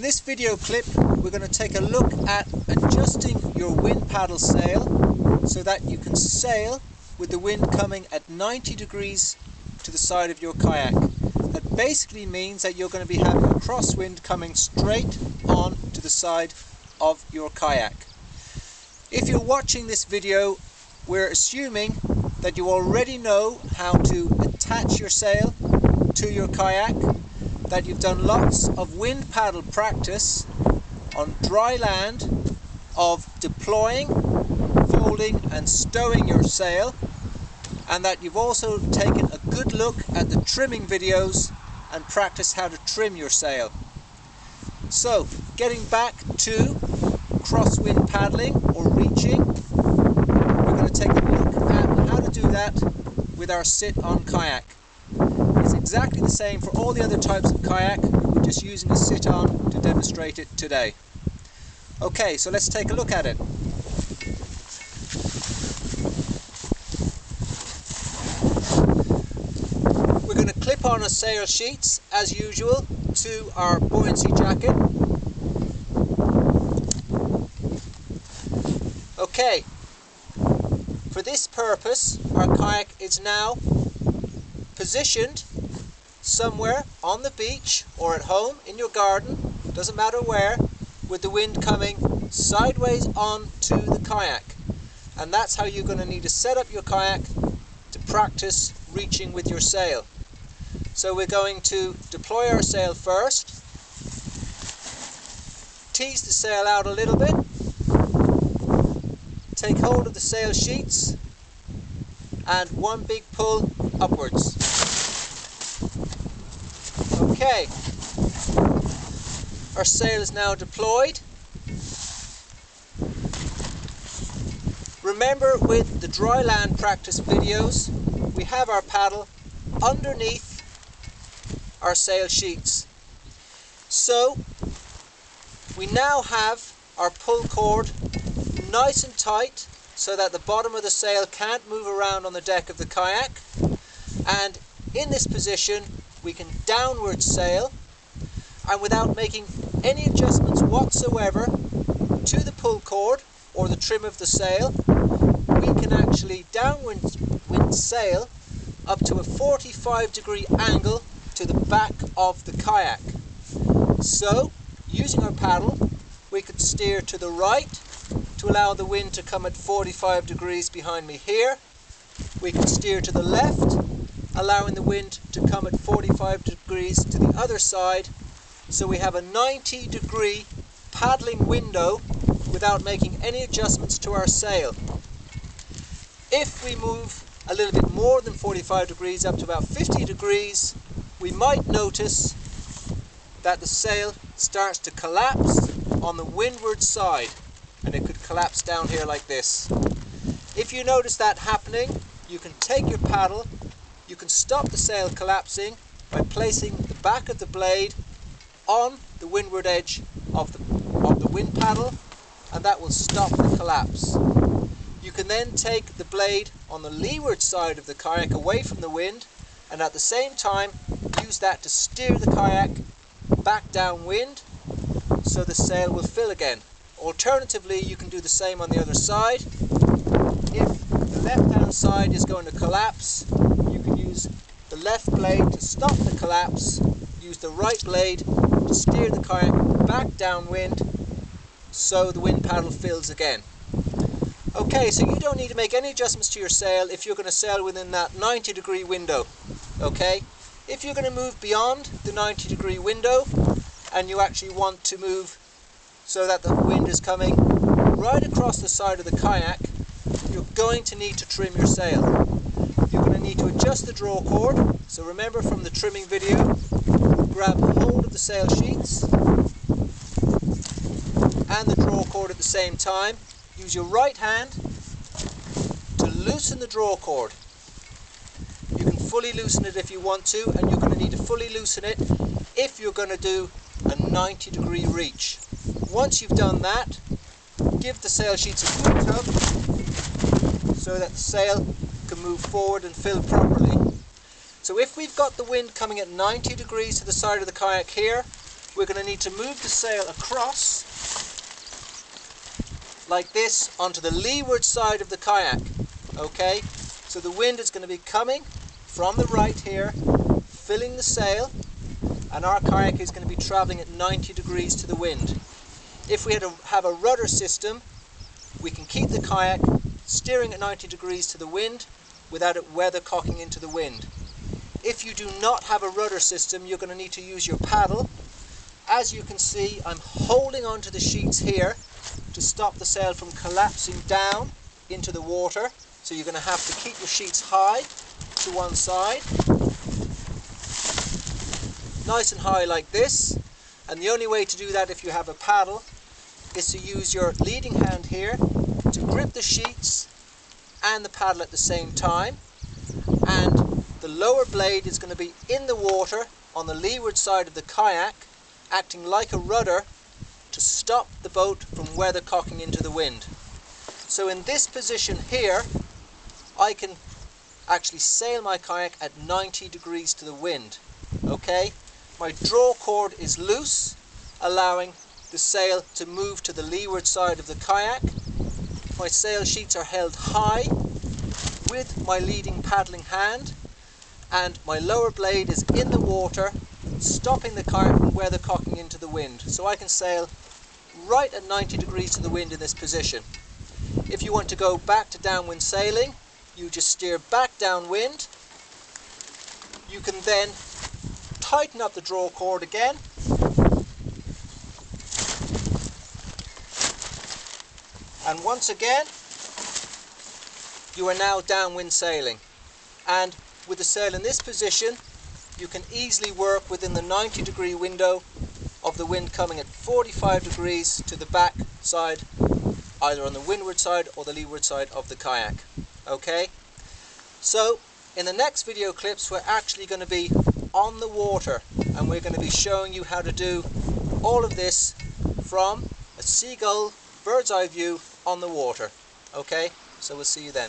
this video clip, we're going to take a look at adjusting your WindPaddle sail so that you can sail with the wind coming at 90 degrees to the side of your kayak. That basically means that you're going to be having a crosswind coming straight on to the side of your kayak. If you're watching this video, we're assuming that you already know how to attach your sail to your kayak, that you've done lots of wind paddle practice on dry land of deploying, folding and stowing your sail, and that you've also taken a good look at the trimming videos and practiced how to trim your sail. So, getting back to crosswind paddling or reaching, we're going to take a look at how to do that with our sit-on kayak. It's exactly the same for all the other types of kayak, we're just using a sit-on to demonstrate it today. Okay, so let's take a look at it. We're going to clip on our sail sheets, as usual, to our buoyancy jacket. Okay, for this purpose, our kayak is now positioned somewhere on the beach or at home in your garden, doesn't matter where, with the wind coming sideways on to the kayak. And that's how you're going to need to set up your kayak to practice reaching with your sail. So we're going to deploy our sail first, tease the sail out a little bit, take hold of the sail sheets and one big pull upwards. Okay, our sail is now deployed. Remember, with the dry land practice videos, we have our paddle underneath our sail sheets. So we now have our pull cord nice and tight so that the bottom of the sail can't move around on the deck of the kayak, and in this position we can downward sail, and without making any adjustments whatsoever to the pull cord or the trim of the sail, we can actually downwind sail up to a 45-degree angle to the back of the kayak. So, using our paddle, we could steer to the right to allow the wind to come at 45 degrees behind me here. We could steer to the left, allowing the wind to come at 45 degrees to the other side. So we have a 90-degree paddling window without making any adjustments to our sail. If we move a little bit more than 45 degrees, up to about 50 degrees, we might notice that the sail starts to collapse on the windward side, and it could collapse down here like this. If you notice that happening, you can take your paddle, you can stop the sail collapsing by placing the back of the blade on the windward edge of the wind paddle, and that will stop the collapse. You can then take the blade on the leeward side of the kayak away from the wind, and at the same time use that to steer the kayak back downwind so the sail will fill again. Alternatively, you can do the same on the other side. If the left-hand side is going to collapse, you can use the left blade to stop the collapse, use the right blade to steer the kayak back downwind so the wind paddle fills again. Okay, so you don't need to make any adjustments to your sail if you're going to sail within that 90-degree window. Okay, if you're going to move beyond the 90-degree window and you actually want to move so that the wind is coming right across the side of the kayak, you're going to need to trim your sail. You're going to need to adjust the draw cord. So remember from the trimming video, grab hold of the sail sheets and the draw cord at the same time. Use your right hand to loosen the draw cord. You can fully loosen it if you want to, and you're going to need to fully loosen it if you're going to do a 90-degree reach. Once you've done that, give the sail sheets a good tug so that the sail can move forward and fill properly. So if we've got the wind coming at 90 degrees to the side of the kayak here, we're going to need to move the sail across like this onto the leeward side of the kayak. Okay, so the wind is going to be coming from the right here, filling the sail, and our kayak is going to be traveling at 90 degrees to the wind. If we had to have a rudder system, we can keep the kayak steering at 90 degrees to the wind without it weathercocking into the wind. If you do not have a rudder system, you're going to need to use your paddle. As you can see, I'm holding onto the sheets here to stop the sail from collapsing down into the water. So you're going to have to keep your sheets high to one side, nice and high like this. And the only way to do that if you have a paddle is to use your leading hand here to grip the sheets and the paddle at the same time, and the lower blade is going to be in the water on the leeward side of the kayak, acting like a rudder to stop the boat from weathercocking into the wind. So in this position here, I can actually sail my kayak at 90 degrees to the wind. Okay, my draw cord is loose, allowing the sail to move to the leeward side of the kayak. My sail sheets are held high with my leading paddling hand, and my lower blade is in the water, stopping the kayak from weathercocking into the wind. So I can sail right at 90 degrees to the wind in this position. If you want to go back to downwind sailing, you just steer back downwind. You can then tighten up the draw cord again, and once again you are now downwind sailing. And with the sail in this position, you can easily work within the 90 degree window of the wind coming at 45 degrees to the back side, either on the windward side or the leeward side of the kayak. Okay, so in the next video clips we're actually going to be on the water, and we're going to be showing you how to do all of this from a seagull bird's eye view on the water. Okay, so we'll see you then.